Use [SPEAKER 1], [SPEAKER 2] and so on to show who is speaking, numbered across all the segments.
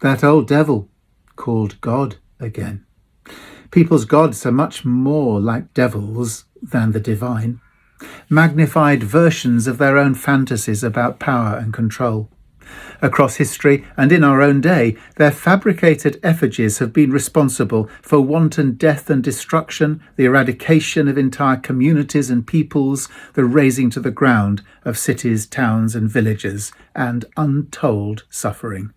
[SPEAKER 1] That old devil called God again. People's gods are much more like devils than the divine, magnified versions of their own fantasies about power and control. Across history and in our own day, their fabricated effigies have been responsible for wanton death and destruction, the eradication of entire communities and peoples, the razing to the ground of cities, towns and villages, and untold suffering.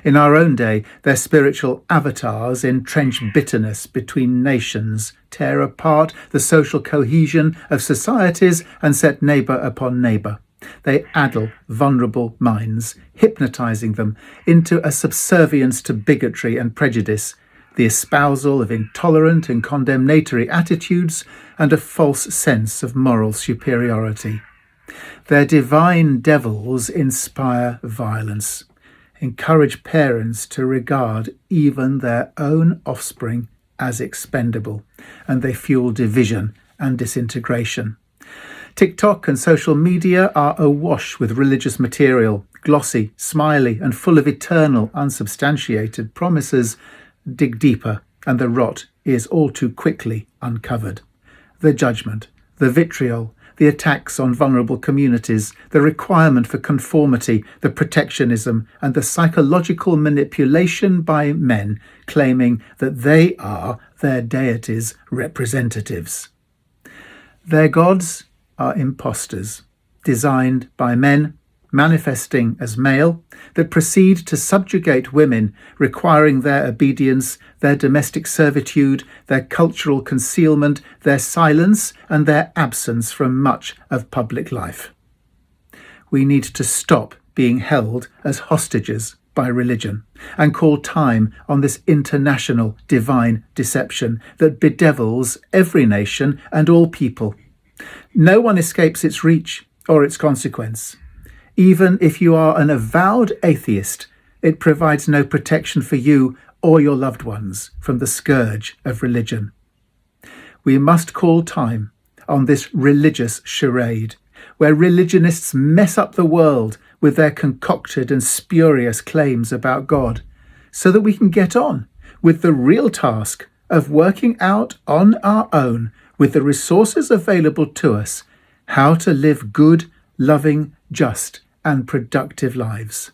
[SPEAKER 1] In our own day, their spiritual avatars entrench bitterness between nations, tear apart the social cohesion of societies, and set neighbour upon neighbour. They addle vulnerable minds, hypnotising them into a subservience to bigotry and prejudice, the espousal of intolerant and condemnatory attitudes, and a false sense of moral superiority. Their divine devils inspire violence, encourage parents to regard even their own offspring as expendable, and they fuel division and disintegration. TikTok and social media are awash with religious material, glossy, smiley, and full of eternal, unsubstantiated promises. Dig deeper, and the rot is all too quickly uncovered. The judgment, the vitriol, the attacks on vulnerable communities, the requirement for conformity, the protectionism, and the psychological manipulation by men claiming that they are their deities' representatives. Their gods are impostors, designed by men, manifesting as male, that proceed to subjugate women, requiring their obedience, their domestic servitude, their cultural concealment, their silence, and their absence from much of public life. We need to stop being held as hostages by religion and call time on this international divine deception that bedevils every nation and all people. No one escapes its reach or its consequence. Even if you are an avowed atheist, it provides no protection for you or your loved ones from the scourge of religion. We must call time on this religious charade, where religionists mess up the world with their concocted and spurious claims about God, so that we can get on with the real task of working out on our own, with the resources available to us, how to live good, loving, just and productive lives.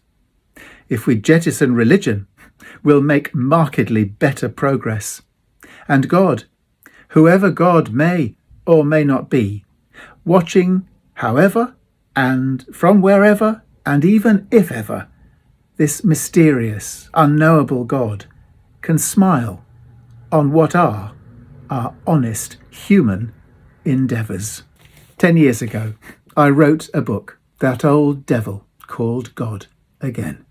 [SPEAKER 1] If we jettison religion, we'll make markedly better progress. And God, whoever God may or may not be, watching however and from wherever and even if ever, this mysterious, unknowable God can smile on what are our honest human endeavours. 10 years ago, I wrote a book, That Old Devil Called God Again.